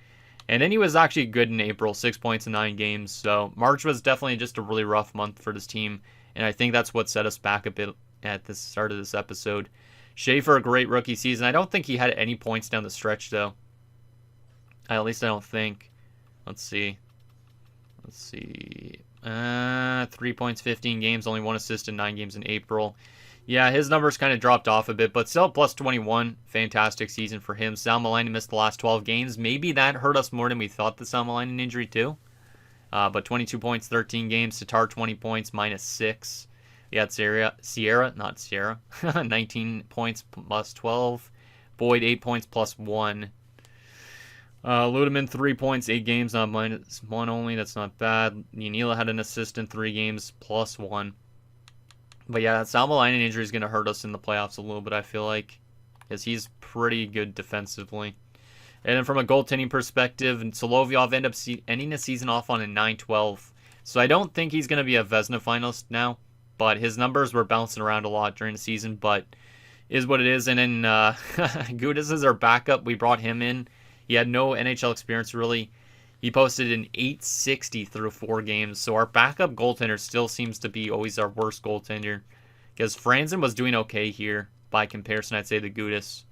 And then he was actually good in April, 6 points in 9 games. So March was definitely just a really rough month for this team. And I think that's what set us back a bit at the start of this episode. Schaefer, a great rookie season. I don't think he had any points down the stretch, though. At least I don't think. Let's see. 3 points, 15 games, only 1 assist in 9 games in April. Yeah, his numbers kind of dropped off a bit, but still plus 21. Fantastic season for him. Sal Malainen missed the last 12 games. Maybe that hurt us more than we thought, the Sal Malainen injury too. But 22 points, 13 games. Tatar, 20 points, -6. We had Sierra, 19 points, plus 12. Boyd, 8 points, plus 1. Ludeman, 3 points, 8 games, not -1 only. That's not bad. Yanila had an assist in 3 games, plus 1. But yeah, Sal Malainen injury is going to hurt us in the playoffs a little bit, I feel like, because he's pretty good defensively. And then from a goaltending perspective, Solovyov ended up ending the season off on a 9-12. So I don't think he's going to be a Vezina finalist now, but his numbers were bouncing around a lot during the season, but is what it is. And then Gudas is our backup. We brought him in. He had no NHL experience, really. He posted an 860 through 4 games. So our backup goaltender still seems to be always our worst goaltender. Because Franzen was doing okay here. By comparison, I'd say the Gudas.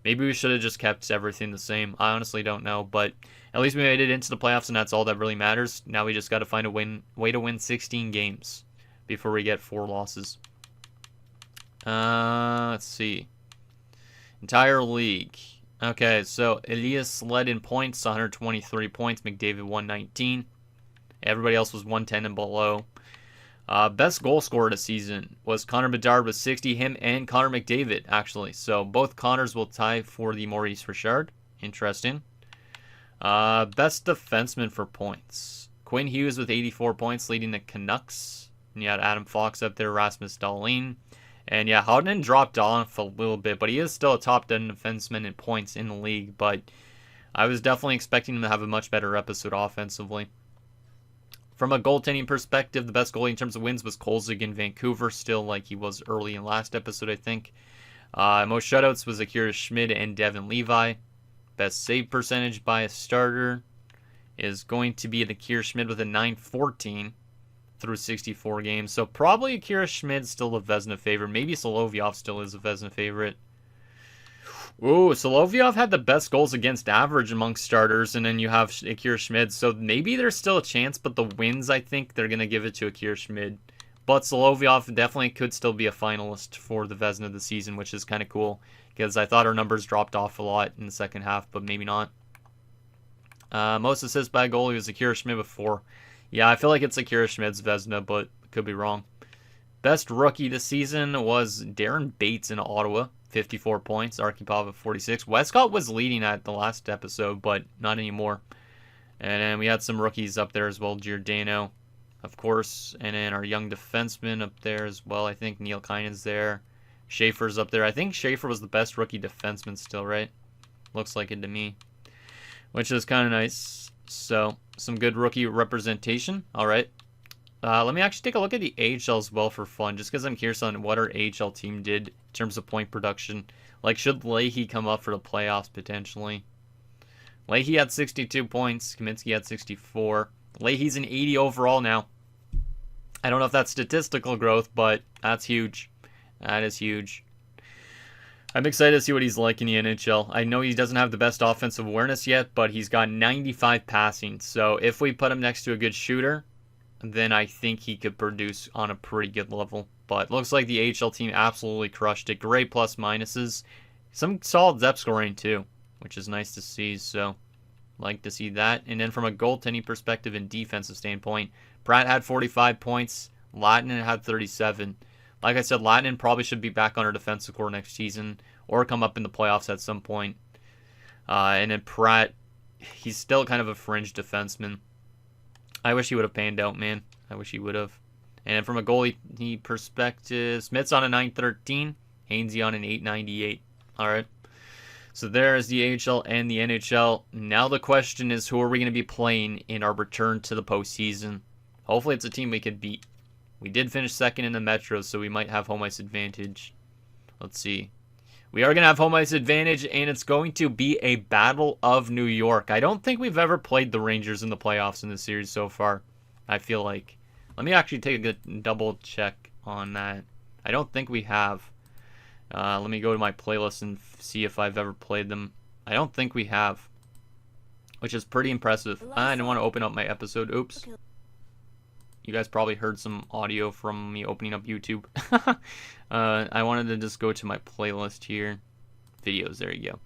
Maybe we should have just kept everything the same. I honestly don't know. But at least we made it into the playoffs, and that's all that really matters. Now we just got to find a way to win 16 games before we get 4 losses. Let's see. Entire league. Okay, so Elias led in points, 123 points. McDavid, 119. Everybody else was 110 and below. Best goal scorer of the season was Connor Bedard with 60. Him and Connor McDavid, actually. So both Connors will tie for the Maurice Richard. Interesting. Best defenseman for points. Quinn Hughes with 84 points, leading the Canucks. And you had Adam Fox up there, Rasmus Dahlin. And yeah, Houghton dropped off a little bit, but he is still a top 10 defenseman in points in the league. But I was definitely expecting him to have a much better episode offensively. From a goaltending perspective, the best goalie in terms of wins was Kolzig in Vancouver, still like he was early in last episode, I think. Most shutouts was Akira Schmid and Devin Levi. Best save percentage by a starter is going to be Akira Schmid with a 914. Through 64 games. So probably Akira Schmid's still a Vezina favorite. Maybe Solovyov still is a Vezina favorite. Ooh, Solovyov had the best goals against average amongst starters, and then you have Akira Schmid. So maybe there's still a chance, but the wins, I think, they're going to give it to Akira Schmid. But Solovyov definitely could still be a finalist for the Vezina of the season, which is kind of cool, because I thought our numbers dropped off a lot in the second half, but maybe not. Most assists by a goalie was Akira Schmid with 4. Yeah, I feel like it's Akira Schmid's Vezina, but could be wrong. Best rookie this season was Darren Bates in Ottawa, 54 points. Arkhipov at 46. Westcott was leading at the last episode, but not anymore. And then we had some rookies up there as well. Giordano, of course. And then our young defenseman up there as well. I think Neil Kinan's there. Schaefer's up there. I think Schaefer was the best rookie defenseman still, right? Looks like it to me. Which is kind of nice. So, some good rookie representation. All right. Let me actually take a look at the AHL as well for fun, just because I'm curious on what our AHL team did in terms of point production. Like, should Leahy come up for the playoffs potentially? Leahy had 62 points. Kaminsky had 64. Leahy's an 80 overall now. I don't know if that's statistical growth, but that's huge. That is huge. I'm excited to see what he's like in the NHL. I know he doesn't have the best offensive awareness yet, but he's got 95 passing. So if we put him next to a good shooter, then I think he could produce on a pretty good level. But looks like the AHL team absolutely crushed it. Great plus minuses. Some solid depth scoring too, which is nice to see. So like to see that. And then from a goaltending perspective and defensive standpoint, Pratt had 45 points. Lattinen had 37. Like I said, Lattinen probably should be back on our defensive core next season or come up in the playoffs at some point. And then Pratt, he's still kind of a fringe defenseman. I wish he would have panned out, man. I wish he would have. And from a goalie perspective, Smith's on a 913, Hainsey on an 898. All right. So there's the AHL and the NHL. Now the question is, who are we going to be playing in our return to the postseason? Hopefully it's a team we could beat. We did finish second in the Metro, so we might have home ice advantage. Let's see. We are going to have home ice advantage, and it's going to be a battle of New York. I don't think we've ever played the Rangers in the playoffs in this series so far, I feel like. Let me actually take a double check on that. I don't think we have. Let me go to my playlist and see if I've ever played them. I don't think we have, which is pretty impressive. I didn't want to open up my episode. Oops. You guys probably heard some audio from me opening up YouTube. I wanted to just go to my playlist here. Videos, there you go.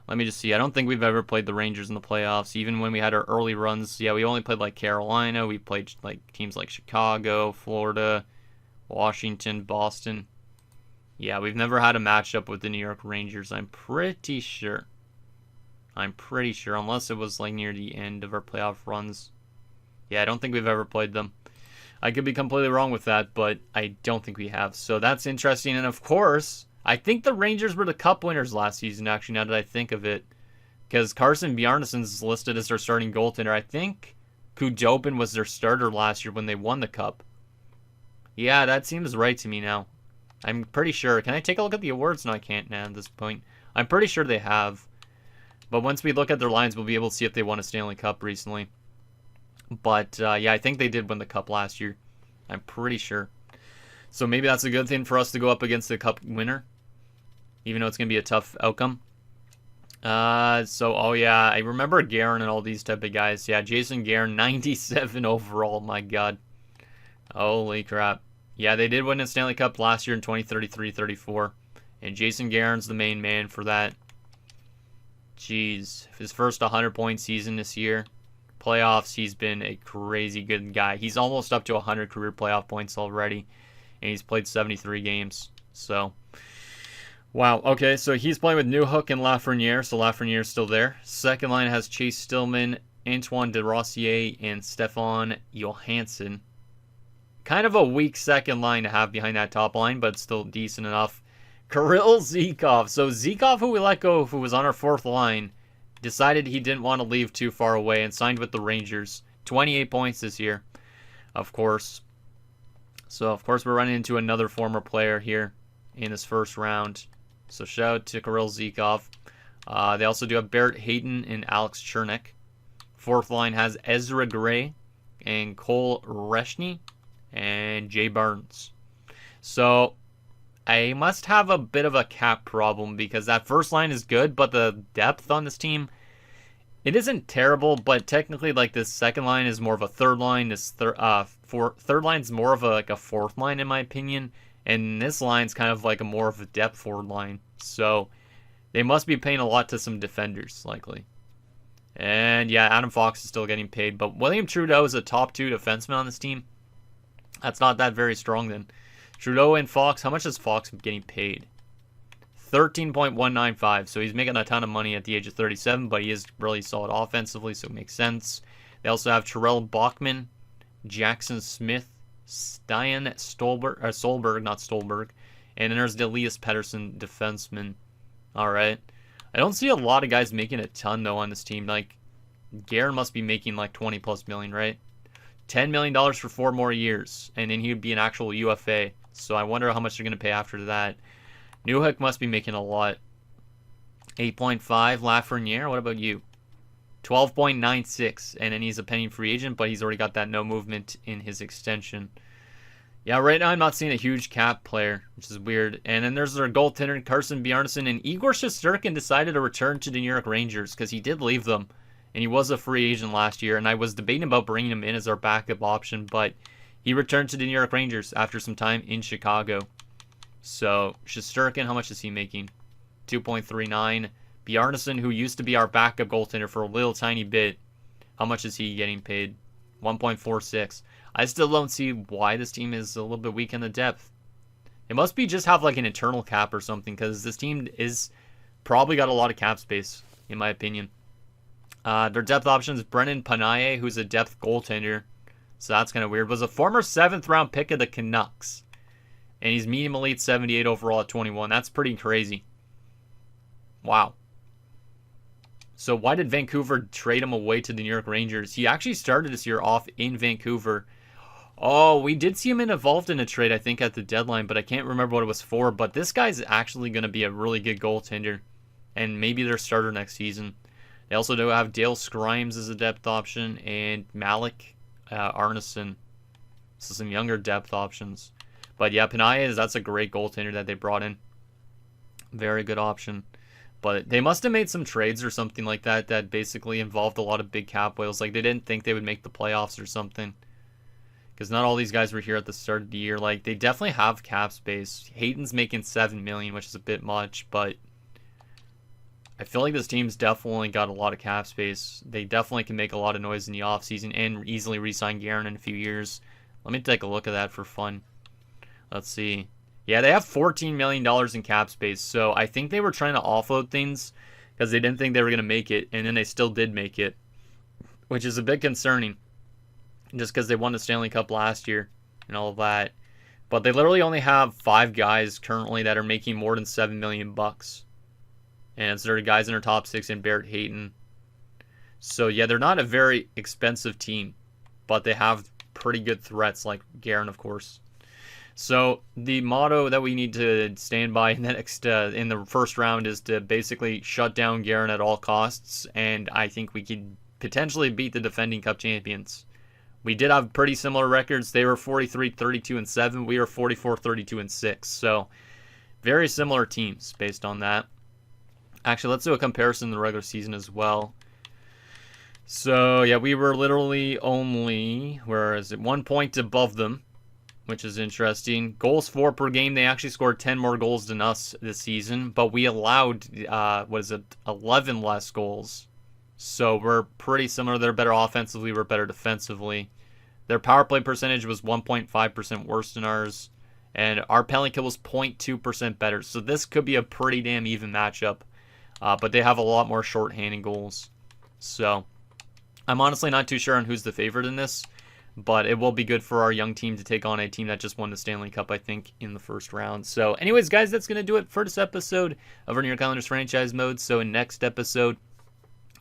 Let me just see. I don't think we've ever played the Rangers in the playoffs. Even when we had our early runs, yeah, we only played like Carolina. We played like teams like Chicago, Florida, Washington, Boston. Yeah, we've never had a matchup with the New York Rangers, I'm pretty sure. Unless it was like near the end of our playoff runs. Yeah, I don't think we've ever played them. I could be completely wrong with that, but I don't think we have. So that's interesting. And of course, I think the Rangers were the Cup winners last season, actually, now that I think of it. Because Carson Bjarnason's listed as their starting goaltender. I think Kudobin was their starter last year when they won the Cup. Yeah, that seems right to me now. I'm pretty sure. Can I take a look at the awards? No, I can't now at this point. I'm pretty sure they have. But once we look at their lines, we'll be able to see if they won a Stanley Cup recently. But, yeah, I think they did win the Cup last year. I'm pretty sure. So maybe that's a good thing for us to go up against the Cup winner. Even though it's going to be a tough outcome. Oh yeah, I remember Guerin and all these type of guys. Yeah, Jason Guerin, 97 overall, my god. Holy crap. Yeah, they did win the Stanley Cup last year in 2033-34. And Jason Guerin's the main man for that. Jeez, his first 100-point season this year. Playoffs, he's been a crazy good guy. He's almost up to 100 career playoff points already, and he's played 73 games. So, wow. Okay, so he's playing with Newhook and Lafreniere, so Lafreniere's still there. Second line has Chase Stillman, Antoine Desrosiers, and Stefan Johansson. Kind of a weak second line to have behind that top line, but still decent enough. Kirill Zhikov. So Zhikov, who we let go, who was on our fourth line, decided he didn't want to leave too far away and signed with the Rangers. 28 points this year, of course. So, of course, we're running into another former player here in this first round. So, shout out to Kirill Zhikov. They also do have Barrett Hayton and Alex Chernik. Fourth line has Ezra Gray and Cole Reshny and Jay Barnes. So, I must have a bit of a cap problem because that first line is good, but the depth on this team, it isn't terrible, but technically, like, this second line is more of a third line. This third line is more of a fourth line, in my opinion, and this line's kind of like a more of a depth forward line. So they must be paying a lot to some defenders, likely. And yeah, Adam Fox is still getting paid, but William Trudeau is a top 2 defenseman on this team. That's not that very strong then. Trudeau and Fox, how much is Fox getting paid? 13.195, so he's making a ton of money at the age of 37, but he is really solid offensively, so it makes sense. They also have Terrell Bachman, Jackson Smith, Stian Solberg, not Stolberg, and then there's Elias Pettersson, defenseman. Alright. I don't see a lot of guys making a ton, though, on this team. Like, Guerin must be making like 20 plus million, right? $10 million for 4 more years, and then he would be an actual UFA. So I wonder how much they're going to pay after that. Newhook must be making a lot. 8.5 Lafreniere, what about you? 12.96, and then he's a pending free agent, but he's already got that no movement in his extension. Yeah, right now I'm not seeing a huge cap player, which is weird. And then there's their goaltender, Carson Bjarnason, and Igor Shesterkin decided to return to the New York Rangers because he did leave them. And he was a free agent last year, and I was debating about bringing him in as our backup option, but he returned to the New York Rangers after some time in Chicago. So, Shesterkin, how much is he making? 2.39. Bjarnason, who used to be our backup goaltender for a little tiny bit, how much is he getting paid? 1.46. I still don't see why this team is a little bit weak in the depth. It must be just have like an internal cap or something, because this team is probably got a lot of cap space, in my opinion. Their depth options, Brennan Panaye, who's a depth goaltender. So that's kind of weird. Was a former 7th round pick of the Canucks. And he's medium elite 78 overall at 21. That's pretty crazy. Wow. So why did Vancouver trade him away to the New York Rangers? He actually started this year off in Vancouver. Oh, we did see him involved in a trade, I think, at the deadline, but I can't remember what it was for. But this guy's actually going to be a really good goaltender, and maybe their starter next season. They also do have Dale Scrimes as a depth option, and Malik Arneson. So some younger depth options. But yeah, Panaye, that's a great goaltender that they brought in. Very good option. But they must have made some trades or something like that that basically involved a lot of big cap whales. Like they didn't think they would make the playoffs or something. Because not all these guys were here at the start of the year. Like, they definitely have cap space. Hayton's making $7 million, which is a bit much, but I feel like this team's definitely got a lot of cap space. They definitely can make a lot of noise in the offseason and easily re-sign Guerin in a few years. Let me take a look at that for fun. Let's see. Yeah, they have $14 million in cap space, so I think they were trying to offload things because they didn't think they were going to make it, and then they still did make it, which is a bit concerning. Just because they won the Stanley Cup last year and all of that. But they literally only have 5 guys currently that are making more than $7 million. And there are guys in their top 6 in Barrett Hayton. So yeah, they're not a very expensive team. But they have pretty good threats like Guerin, of course. So the motto that we need to stand by in the next in the first round is to basically shut down Guerin at all costs. And I think we could potentially beat the defending Cup champions. We did have pretty similar records. They were 43-32-7. We were 44-32-6. So very similar teams based on that. Actually, let's do a comparison in the regular season as well. So yeah, we were literally only, where is it, 1 point above them, which is interesting. Goals for per game, they actually scored 10 more goals than us this season, but we allowed 11 less goals. So we're pretty similar. They're better offensively. We're better defensively. Their power play percentage was 1.5% worse than ours. And our penalty kill was 0.2% better. So this could be a pretty damn even matchup. But they have a lot more shorthanded goals. So I'm honestly not too sure on who's the favorite in this. But it will be good for our young team to take on a team that just won the Stanley Cup, I think, in the first round. So anyways, guys, that's going to do it for this episode of our New York Islanders franchise mode. So in next episode,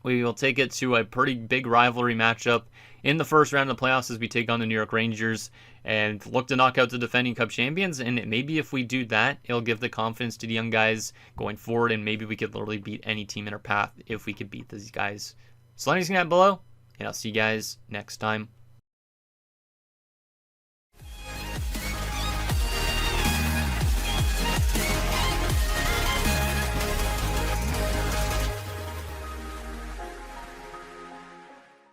we will take it to a pretty big rivalry matchup in the first round of the playoffs as we take on the New York Rangers and look to knock out the defending Cup champions. And maybe if we do that, it'll give the confidence to the young guys going forward, and maybe we could literally beat any team in our path if we could beat these guys. So let me know down below, and I'll see you guys next time.